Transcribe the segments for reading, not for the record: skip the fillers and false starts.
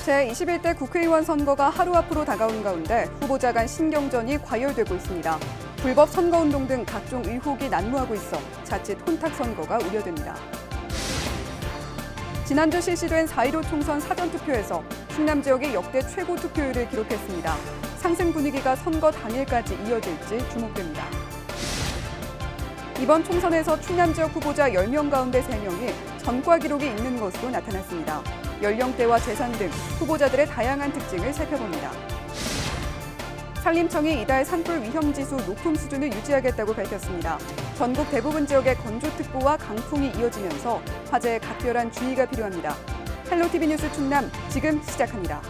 제21대 국회의원 선거가 하루 앞으로 다가오는 가운데 후보자 간 신경전이 과열되고 있습니다. 불법 선거운동 등 각종 의혹이 난무하고 있어 자칫 혼탁 선거가 우려됩니다. 지난주 실시된 4.15 총선 사전투표에서 충남 지역이 역대 최고 투표율을 기록했습니다. 상승 분위기가 선거 당일까지 이어질지 주목됩니다. 이번 총선에서 충남 지역 후보자 10명 가운데 3명이 전과 기록이 있는 것으로 나타났습니다. 연령대와 재산 등 후보자들의 다양한 특징을 살펴봅니다. 산림청이 이달 산불 위험지수 높음 수준을 유지하겠다고 밝혔습니다. 전국 대부분 지역에 건조특보와 강풍이 이어지면서 화재에 각별한 주의가 필요합니다. 헬로티비 뉴스 충남 지금 시작합니다.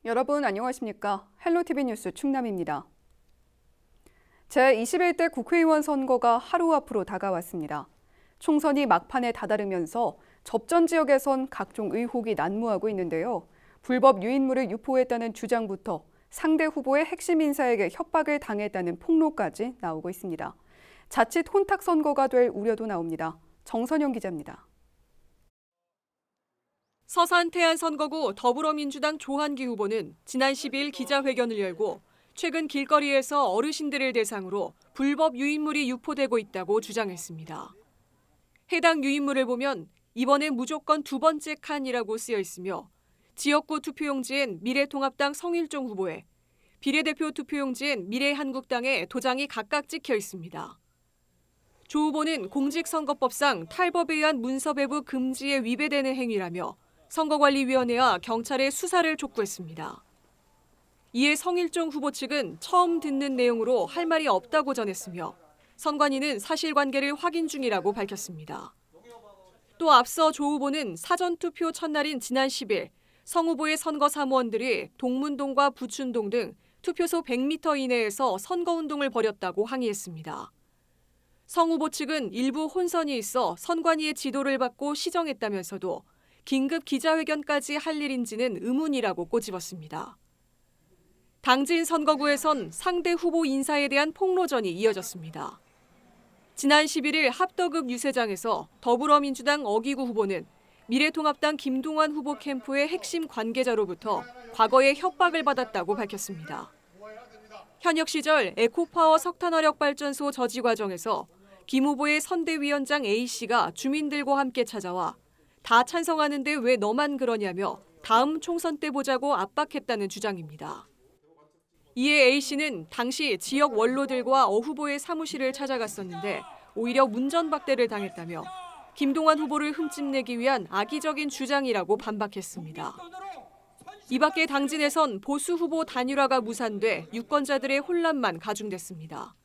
여러분 안녕하십니까? 헬로티비 뉴스 충남입니다. 제21대 국회의원 선거가 하루 앞으로 다가왔습니다. 총선이 막판에 다다르면서 접전 지역에선 각종 의혹이 난무하고 있는데요. 불법 유인물을 유포했다는 주장부터 상대 후보의 핵심 인사에게 협박을 당했다는 폭로까지 나오고 있습니다. 자칫 혼탁 선거가 될 우려도 나옵니다. 정선영 기자입니다. 서산 태안 선거구 더불어민주당 조한기 후보는 지난 10일 기자회견을 열고 최근 길거리에서 어르신들을 대상으로 불법 유인물이 유포되고 있다고 주장했습니다. 해당 유인물을 보면 이번에 무조건 두 번째 칸이라고 쓰여 있으며 지역구 투표용지엔 미래통합당 성일종 후보에 비례대표 투표용지엔 미래한국당의 도장이 각각 찍혀 있습니다. 조 후보는 공직선거법상 탈법에 의한 문서 배부 금지에 위배되는 행위라며 선거관리위원회와 경찰의 수사를 촉구했습니다. 이에 성일종 후보 측은 처음 듣는 내용으로 할 말이 없다고 전했으며 선관위는 사실관계를 확인 중이라고 밝혔습니다. 또 앞서 조 후보는 사전투표 첫날인 지난 10일 성 후보의 선거 사무원들이 동문동과 부춘동 등 투표소 100m 이내에서 선거운동을 벌였다고 항의했습니다. 성 후보 측은 일부 혼선이 있어 선관위의 지도를 받고 시정했다면서도 긴급 기자회견까지 할 일인지는 의문이라고 꼬집었습니다. 당진 선거구에선 상대 후보 인사에 대한 폭로전이 이어졌습니다. 지난 11일 합덕읍 유세장에서 더불어민주당 어기구 후보는 미래통합당 김동완 후보 캠프의 핵심 관계자로부터 과거에 협박을 받았다고 밝혔습니다. 현역 시절 에코파워 석탄화력발전소 저지 과정에서 김 후보의 선대위원장 A씨가 주민들과 함께 찾아와 다 찬성하는데 왜 너만 그러냐며 다음 총선 때 보자고 압박했다는 주장입니다. 이에 A씨는 당시 지역 원로들과 어 후보의 사무실을 찾아갔었는데 오히려 문전박대를 당했다며 김동완 후보를 흠집내기 위한 악의적인 주장이라고 반박했습니다. 이 밖에 당진에선 보수 후보 단일화가 무산돼 유권자들의 혼란만 가중됐습니다.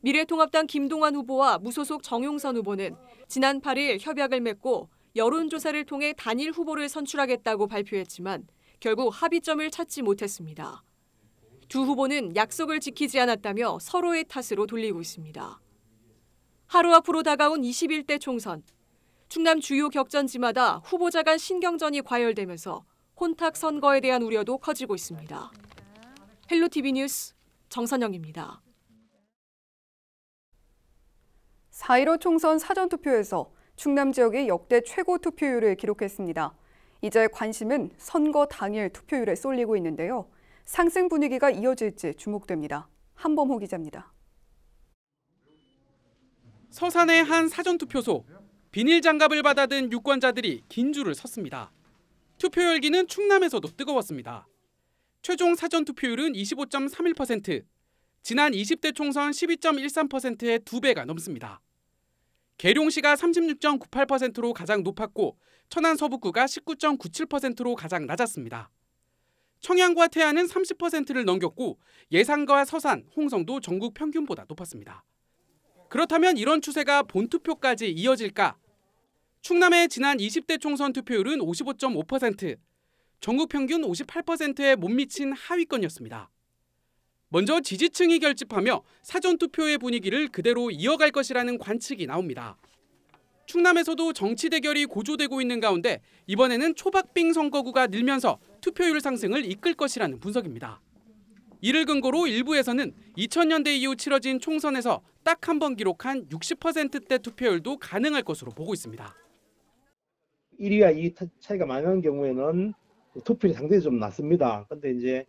미래통합당 김동완 후보와 무소속 정용선 후보는 지난 8일 협약을 맺고 여론조사를 통해 단일 후보를 선출하겠다고 발표했지만 결국 합의점을 찾지 못했습니다. 두 후보는 약속을 지키지 않았다며 서로의 탓으로 돌리고 있습니다. 하루 앞으로 다가온 21대 총선. 충남 주요 격전지마다 후보자 간 신경전이 과열되면서 혼탁 선거에 대한 우려도 커지고 있습니다. 헬로티비 뉴스 정선영입니다. 4.15 총선 사전투표에서 충남 지역이 역대 최고 투표율을 기록했습니다. 이제 관심은 선거 당일 투표율에 쏠리고 있는데요. 상승 분위기가 이어질지 주목됩니다. 한범호 기자입니다. 서산의 한 사전투표소. 비닐 장갑을 받아든 유권자들이 긴 줄을 섰습니다. 투표 열기는 충남에서도 뜨거웠습니다. 최종 사전투표율은 25.31%, 지난 20대 총선 12.13%의 2배가 넘습니다. 계룡시가 36.98%로 가장 높았고 천안 서북구가 19.97%로 가장 낮았습니다. 청양과 태안은 30%를 넘겼고 예산과 서산, 홍성도 전국 평균보다 높았습니다. 그렇다면 이런 추세가 본투표까지 이어질까? 충남의 지난 20대 총선 투표율은 55.5%, 전국 평균 58%에 못 미친 하위권이었습니다. 먼저 지지층이 결집하며 사전투표의 분위기를 그대로 이어갈 것이라는 관측이 나옵니다. 충남에서도 정치 대결이 고조되고 있는 가운데 이번에는 초박빙 선거구가 늘면서 투표율 상승을 이끌 것이라는 분석입니다. 이를 근거로 일부에서는 2000년대 이후 치러진 총선에서 딱 한 번 기록한 60%대 투표율도 가능할 것으로 보고 있습니다. 1위와 2위 차이가 많이 나는 경우에는 투표율이 상당히 좀 낮습니다. 근데 이제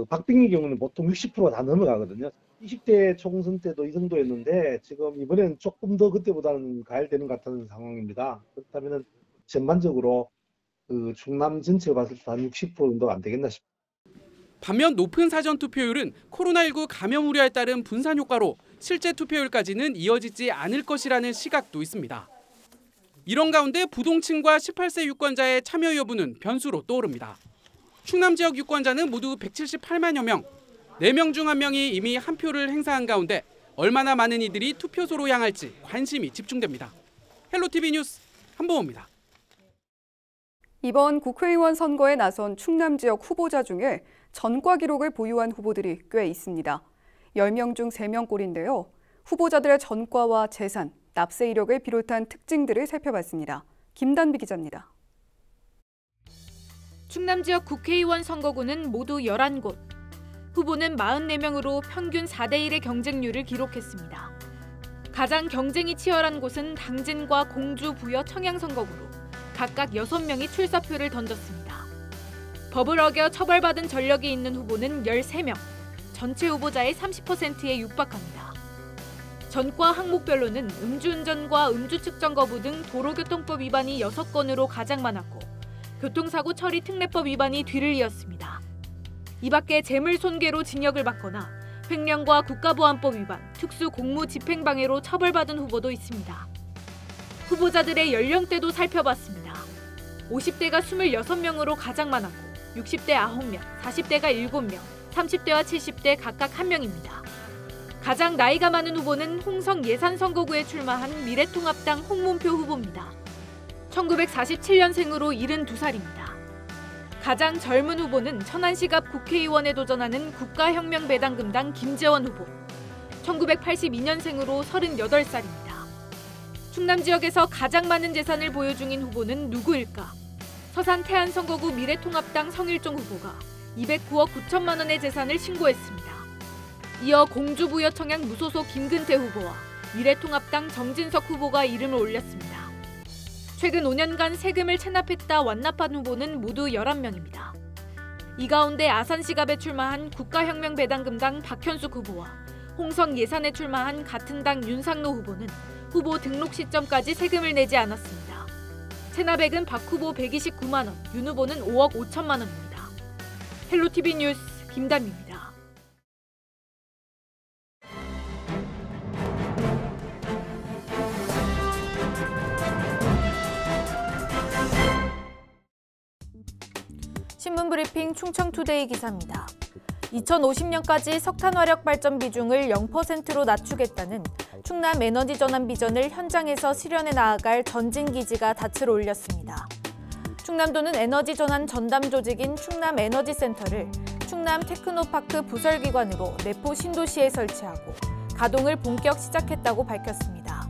박빙의 경우는 보통 60%가 다 넘어가거든요. 20대 총선 때도 이 정도였는데 지금 이번에는 조금 더 그때보다는 가열되는 것 같은 상황입니다. 그렇다면 전반적으로 충남 전체를 봤을 때 한 60% 정도가 안 되겠나 싶습니다. 반면 높은 사전투표율은 코로나19 감염 우려에 따른 분산 효과로 실제 투표율까지는 이어지지 않을 것이라는 시각도 있습니다. 이런 가운데 부동층과 18세 유권자의 참여 여부는 변수로 떠오릅니다. 충남 지역 유권자는 모두 178만여 명, 4명 중 1명이 이미 한 표를 행사한 가운데 얼마나 많은 이들이 투표소로 향할지 관심이 집중됩니다. 헬로티비 뉴스 한보호입니다. 이번 국회의원 선거에 나선 충남 지역 후보자 중에 전과 기록을 보유한 후보들이 꽤 있습니다. 10명 중 3명꼴인데요. 후보자들의 전과와 재산, 납세 이력을 비롯한 특징들을 살펴봤습니다. 김단비 기자입니다. 충남 지역 국회의원 선거구는 모두 11곳. 후보는 44명으로 평균 4대1의 경쟁률을 기록했습니다. 가장 경쟁이 치열한 곳은 당진과 공주, 부여, 청양 선거구로 각각 6명이 출사표를 던졌습니다. 법을 어겨 처벌받은 전력이 있는 후보는 13명, 전체 후보자의 30%에 육박합니다. 전과 항목별로는 음주운전과 음주측정 거부 등 도로교통법 위반이 6건으로 가장 많았고 교통사고 처리 특례법 위반이 뒤를 이었습니다. 이 밖에 재물손괴로 징역을 받거나 횡령과 국가보안법 위반, 특수공무집행방해로 처벌받은 후보도 있습니다. 후보자들의 연령대도 살펴봤습니다. 50대가 26명으로 가장 많았고 60대 9명, 40대가 7명, 30대와 70대 각각 1명입니다. 가장 나이가 많은 후보는 홍성 예산선거구에 출마한 미래통합당 홍문표 후보입니다. 1947년생으로 72살입니다. 가장 젊은 후보는 천안시 앞 국회의원에 도전하는 국가혁명배당금당 김재원 후보. 1982년생으로 38살입니다. 충남 지역에서 가장 많은 재산을 보유 중인 후보는 누구일까? 서산 태안선거구 미래통합당 성일종 후보가 209억 9천만 원의 재산을 신고했습니다. 이어 공주, 부여, 청양 무소속 김근태 후보와 미래통합당 정진석 후보가 이름을 올렸습니다. 최근 5년간 세금을 체납했다 완납한 후보는 모두 11명입니다. 이 가운데 아산시갑에 출마한 국가혁명배당금당 박현숙 후보와 홍성 예산에 출마한 같은 당 윤상노 후보는 후보 등록 시점까지 세금을 내지 않았습니다. 체납액은 박 후보 129만 원, 윤 후보는 5억 5천만 원입니다. 헬로티비 뉴스 김담입니다. 신문브리핑 충청투데이 기사입니다. 2050년까지 석탄 화력 발전 비중을 0%로 낮추겠다는 충남 에너지 전환 비전을 현장에서 실현해 나아갈 전진기지가 닻을 올렸습니다. 충남도는 에너지 전환 전담 조직인 충남 에너지센터를 충남 테크노파크 부설기관으로 내포 신도시에 설치하고 가동을 본격 시작했다고 밝혔습니다.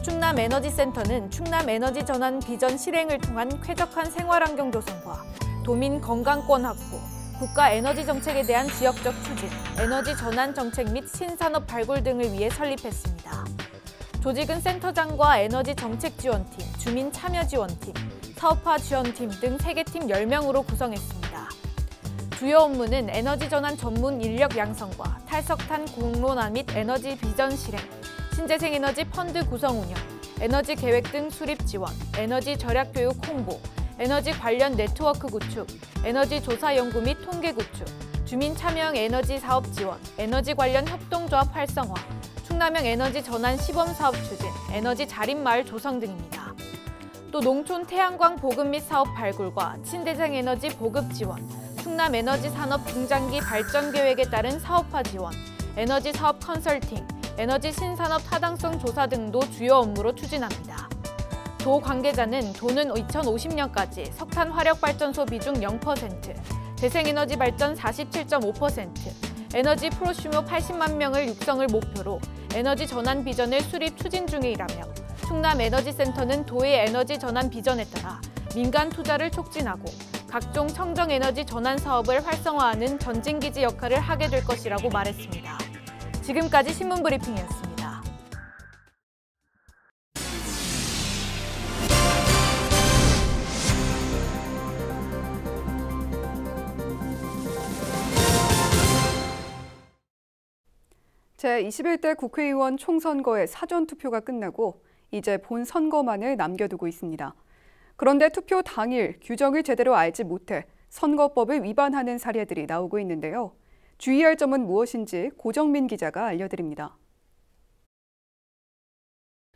충남 에너지센터는 충남 에너지 전환 비전 실행을 통한 쾌적한 생활환경 조성과 도민 건강권 확보, 국가 에너지 정책에 대한 지역적 추진, 에너지 전환 정책 및 신산업 발굴 등을 위해 설립했습니다. 조직은 센터장과 에너지 정책 지원팀, 주민 참여 지원팀, 사업화 지원팀 등 3개 팀 10명으로 구성했습니다. 주요 업무는 에너지 전환 전문 인력 양성과 탈석탄 공론화 및 에너지 비전 실행, 신재생 에너지 펀드 구성 운영, 에너지 계획 등 수립 지원, 에너지 절약 교육 홍보, 에너지 관련 네트워크 구축, 에너지 조사 연구 및 통계 구축, 주민 참여형 에너지 사업 지원, 에너지 관련 협동조합 활성화, 충남형 에너지 전환 시범 사업 추진, 에너지 자립마을 조성 등입니다. 또 농촌 태양광 보급 및 사업 발굴과 친대생 에너지 보급 지원, 충남 에너지 산업 중장기 발전 계획에 따른 사업화 지원, 에너지 사업 컨설팅, 에너지 신산업 타당성 조사 등도 주요 업무로 추진합니다. 도 관계자는 도는 2050년까지 석탄 화력 발전소 비중 0%, 재생에너지 발전 47.5%, 에너지 프로슈머 80만 명을 육성을 목표로 에너지 전환 비전을 수립 추진 중이라며 충남 에너지센터는 도의 에너지 전환 비전에 따라 민간 투자를 촉진하고 각종 청정에너지 전환 사업을 활성화하는 전진기지 역할을 하게 될 것이라고 말했습니다. 지금까지 신문브리핑이었습니다. 제21대 국회의원 총선거의 사전투표가 끝나고 이제 본선거만을 남겨두고 있습니다. 그런데 투표 당일 규정을 제대로 알지 못해 선거법을 위반하는 사례들이 나오고 있는데요. 주의할 점은 무엇인지 고정민 기자가 알려드립니다.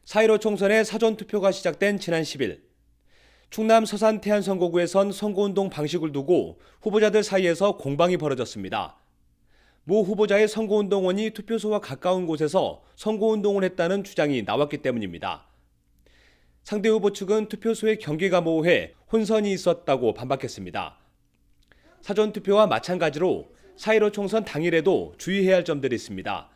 4.15 총선의 사전투표가 시작된 지난 10일, 충남 서산 태안선거구에선 선거운동 방식을 두고 후보자들 사이에서 공방이 벌어졌습니다. 모 후보자의 선거운동원이 투표소와 가까운 곳에서 선거운동을 했다는 주장이 나왔기 때문입니다. 상대 후보 측은 투표소의 경계가 모호해 혼선이 있었다고 반박했습니다. 사전투표와 마찬가지로 4.15 총선 당일에도 주의해야 할 점들이 있습니다.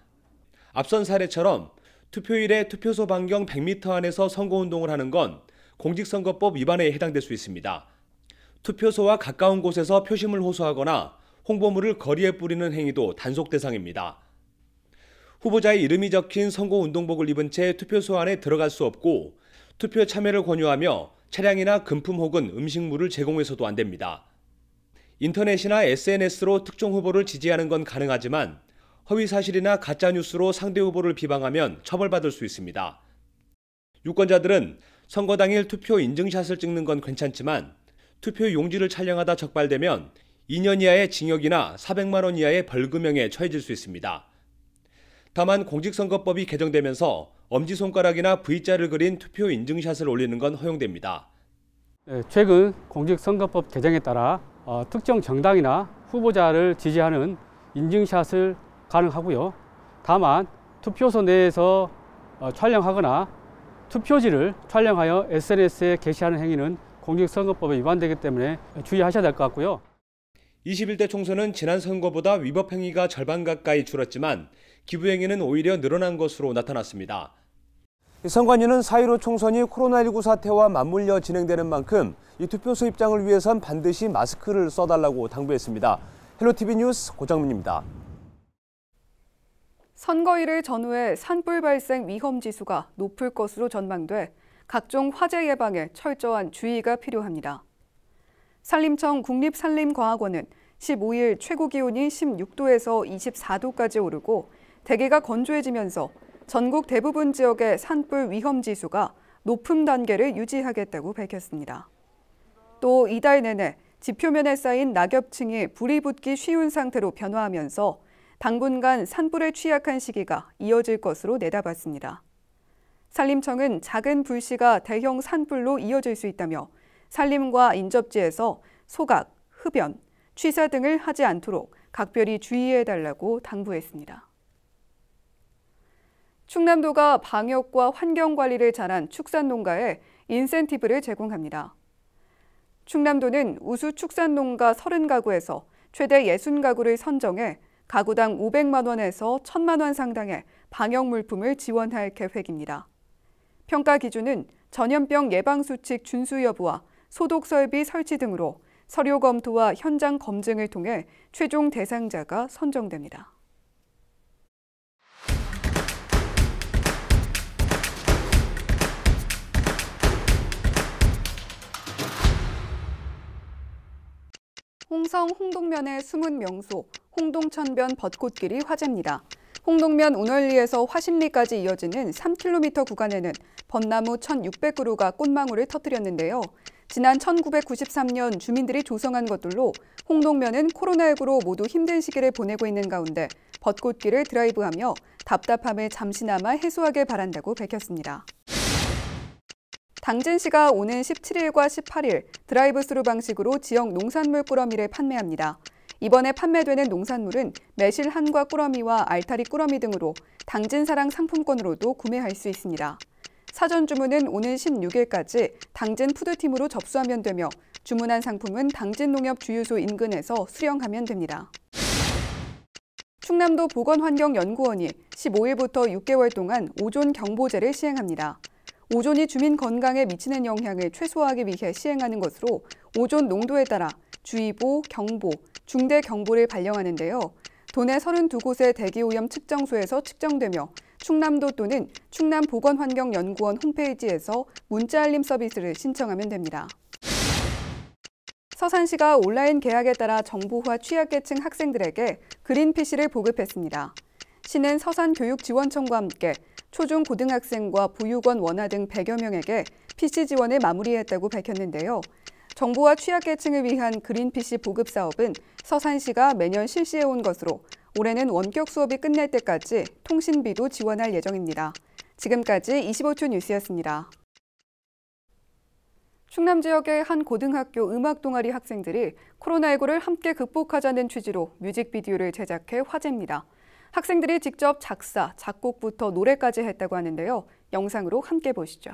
앞선 사례처럼 투표일에 투표소 반경 100m 안에서 선거운동을 하는 건 공직선거법 위반에 해당될 수 있습니다. 투표소와 가까운 곳에서 표심을 호소하거나 홍보물을 거리에 뿌리는 행위도 단속 대상입니다. 후보자의 이름이 적힌 선거운동복을 입은 채 투표소 안에 들어갈 수 없고 투표 참여를 권유하며 차량이나 금품 혹은 음식물을 제공해서도 안 됩니다. 인터넷이나 SNS로 특정 후보를 지지하는 건 가능하지만 허위사실이나 가짜뉴스로 상대 후보를 비방하면 처벌받을 수 있습니다. 유권자들은 선거 당일 투표 인증샷을 찍는 건 괜찮지만 투표 용지를 촬영하다 적발되면 2년 이하의 징역이나 400만 원 이하의 벌금형에 처해질 수 있습니다. 다만 공직선거법이 개정되면서 엄지손가락이나 V자를 그린 투표 인증샷을 올리는 건 허용됩니다. 최근 공직선거법 개정에 따라 특정 정당이나 후보자를 지지하는 인증샷을 가능하고요. 다만 투표소 내에서 촬영하거나 투표지를 촬영하여 SNS에 게시하는 행위는 공직선거법에 위반되기 때문에 주의하셔야 될 것 같고요. 21대 총선은 지난 선거보다 위법 행위가 절반 가까이 줄었지만 기부 행위는 오히려 늘어난 것으로 나타났습니다. 선관위는 4.15 총선이 코로나19 사태와 맞물려 진행되는 만큼 이 투표소 입장을 위해선 반드시 마스크를 써달라고 당부했습니다. 헬로티비 뉴스 고정민입니다. 선거일을 전후해 산불 발생 위험 지수가 높을 것으로 전망돼 각종 화재 예방에 철저한 주의가 필요합니다. 산림청 국립산림과학원은 15일 최고 기온이 16도에서 24도까지 오르고 대기가 건조해지면서 전국 대부분 지역의 산불 위험 지수가 높음 단계를 유지하겠다고 밝혔습니다. 또 이달 내내 지표면에 쌓인 낙엽층이 불이 붙기 쉬운 상태로 변화하면서 당분간 산불에 취약한 시기가 이어질 것으로 내다봤습니다. 산림청은 작은 불씨가 대형 산불로 이어질 수 있다며 산림과 인접지에서 소각, 흡연, 취사 등을 하지 않도록 각별히 주의해달라고 당부했습니다. 충남도가 방역과 환경관리를 잘한 축산농가에 인센티브를 제공합니다. 충남도는 우수 축산농가 30가구에서 최대 60가구를 선정해 가구당 500만 원에서 1,000만 원 상당의 방역 물품을 지원할 계획입니다. 평가 기준은 전염병 예방수칙 준수 여부와 소독 설비 설치 등으로 서류 검토와 현장 검증을 통해 최종 대상자가 선정됩니다. 홍성 홍동면의 숨은 명소 홍동천변 벚꽃길이 화제입니다. 홍동면 운월리에서 화신리까지 이어지는 3km 구간에는 벚나무 1,600그루가 꽃망울을 터뜨렸는데요. 지난 1993년 주민들이 조성한 것들로 홍동면은 코로나19로 모두 힘든 시기를 보내고 있는 가운데 벚꽃길을 드라이브하며 답답함을 잠시나마 해소하길 바란다고 밝혔습니다. 당진시가 오는 17일과 18일 드라이브스루 방식으로 지역 농산물 꾸러미를 판매합니다. 이번에 판매되는 농산물은 매실 한과 꾸러미와 알타리 꾸러미 등으로 당진사랑 상품권으로도 구매할 수 있습니다. 사전 주문은 오는 16일까지 당진 푸드팀으로 접수하면 되며 주문한 상품은 당진농협 주유소 인근에서 수령하면 됩니다. 충남도 보건환경연구원이 15일부터 6개월 동안 오존 경보제를 시행합니다. 오존이 주민 건강에 미치는 영향을 최소화하기 위해 시행하는 것으로 오존 농도에 따라 주의보, 경보, 중대 경보를 발령하는데요. 도내 32곳의 대기오염 측정소에서 측정되며 충남도 또는 충남보건환경연구원 홈페이지에서 문자 알림 서비스를 신청하면 됩니다. 서산시가 온라인 계약에 따라 정보화 취약계층 학생들에게 그린 PC를 보급했습니다. 시는 서산교육지원청과 함께 초중 고등학생과 보육원 원아 등 100여 명에게 PC 지원을 마무리했다고 밝혔는데요. 정보화 취약계층을 위한 그린 PC 보급 사업은 서산시가 매년 실시해온 것으로 올해는 원격 수업이 끝날 때까지 통신비도 지원할 예정입니다. 지금까지 25초 뉴스였습니다. 충남 지역의 한 고등학교 음악 동아리 학생들이 코로나19를 함께 극복하자는 취지로 뮤직비디오를 제작해 화제입니다. 학생들이 직접 작사, 작곡부터 노래까지 했다고 하는데요. 영상으로 함께 보시죠.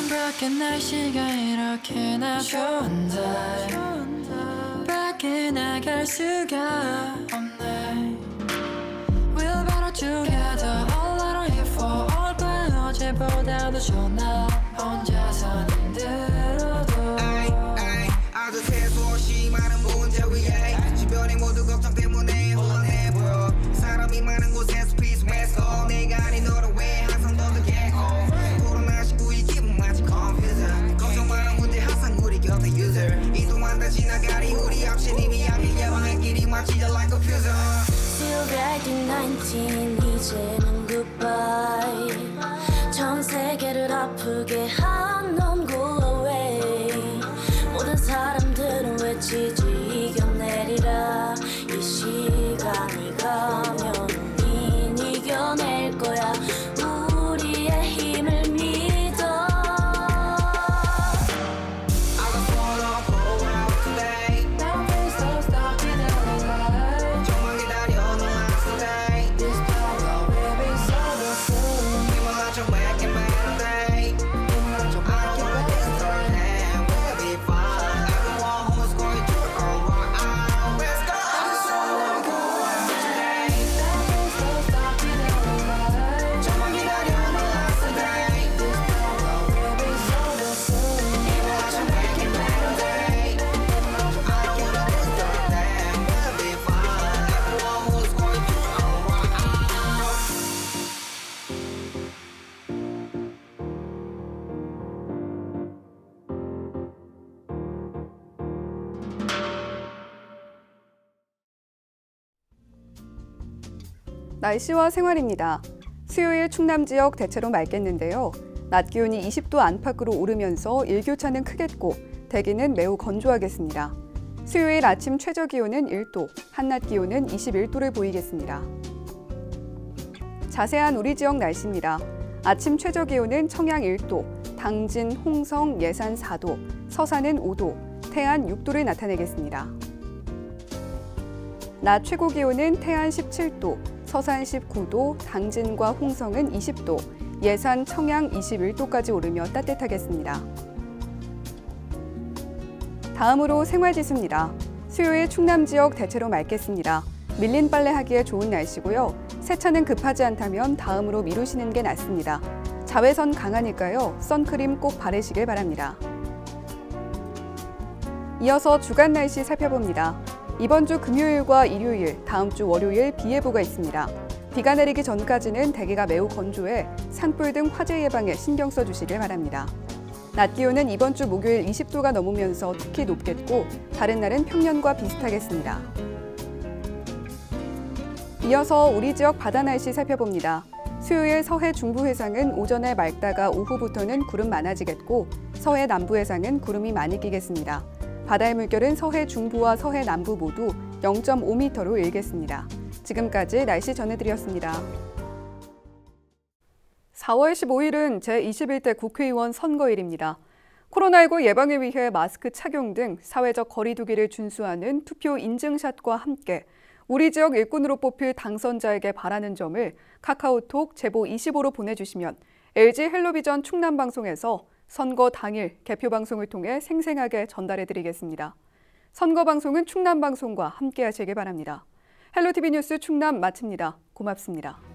밖에 날씨가 이렇게나 좋은데 밖에 나갈 수가 없네. We'll better together all I don't here for all 거야 어제보다도 좋은 나 혼자서는 들어도 아주 세수없이 많은 문제 위에 주변의 모두 걱정 때문에 혼란해 보여. 사람이 많은 곳에서 피스메서 내가 아닌 너를 왜 항상 너들게 코로나19이 기분 마치 컴퓨터 걱정 많은 문제 항상 우리 곁에 유저 이동한 다 지나가리 우리 앞신 이미 양일 예방할 길이 마치 like a fuser. Still back in 19 이제는 goodbye. 전 세계를 아프게 한 놈 go away. 모든 사람들은 외치지 이겨내리라. 이 시간이 가면 우린 이겨낼 거야. 우리의 힘을 믿어. I just wanna go out today. Now please don't stop in the light. 정말 기다려 너 last today. This time will be so soon. 힘을 낮춰 back and better day. I don't wanna disturb them. We'll be fine. Everyone who's going through it alright. Let's go. I just wanna go out today. Now please don't stop in the light. 정말 기다려 너 last today. This time will be so soon. 힘을 낮춰 back and better day. I don't wanna disturb them. We'll be fine. Everyone who's going through it alright. 날씨와 생활입니다. 수요일 충남 지역 대체로 맑겠는데요. 낮 기온이 20도 안팎으로 오르면서 일교차는 크겠고 대기는 매우 건조하겠습니다. 수요일 아침 최저 기온은 1도, 한낮 기온은 21도를 보이겠습니다. 자세한 우리 지역 날씨입니다. 아침 최저 기온은 청양 1도, 당진, 홍성, 예산 4도, 서산은 5도, 태안 6도를 나타내겠습니다. 낮 최고 기온은 태안 17도, 서산 19도, 당진과 홍성은 20도, 예산, 청양 21도까지 오르며 따뜻하겠습니다. 다음으로 생활지수입니다. 수요일 충남 지역 대체로 맑겠습니다. 밀린 빨래 하기에 좋은 날씨고요. 세차는 급하지 않다면 다음으로 미루시는 게 낫습니다. 자외선 강하니까요. 선크림 꼭 바르시길 바랍니다. 이어서 주간 날씨 살펴봅니다. 이번 주 금요일과 일요일, 다음 주 월요일 비 예보가 있습니다. 비가 내리기 전까지는 대기가 매우 건조해 산불 등 화재 예방에 신경 써주시길 바랍니다. 낮 기온은 이번 주 목요일 20도가 넘으면서 특히 높겠고 다른 날은 평년과 비슷하겠습니다. 이어서 우리 지역 바다 날씨 살펴봅니다. 수요일 서해 중부 해상은 오전에 맑다가 오후부터는 구름 많아지겠고 서해 남부 해상은 구름이 많이 끼겠습니다. 바다의 물결은 서해 중부와 서해 남부 모두 0.5m로 일겠습니다. 지금까지 날씨 전해드렸습니다. 4월 15일은 제21대 국회의원 선거일입니다. 코로나19 예방을 위해 마스크 착용 등 사회적 거리 두기를 준수하는 투표 인증샷과 함께 우리 지역 일꾼으로 뽑힐 당선자에게 바라는 점을 카카오톡 제보 25로 보내주시면 LG 헬로비전 충남방송에서 선거 당일 개표 방송을 통해 생생하게 전달해드리겠습니다. 선거 방송은 충남방송과 함께 하시길 바랍니다. 헬로티비 뉴스 충남 마칩니다. 고맙습니다.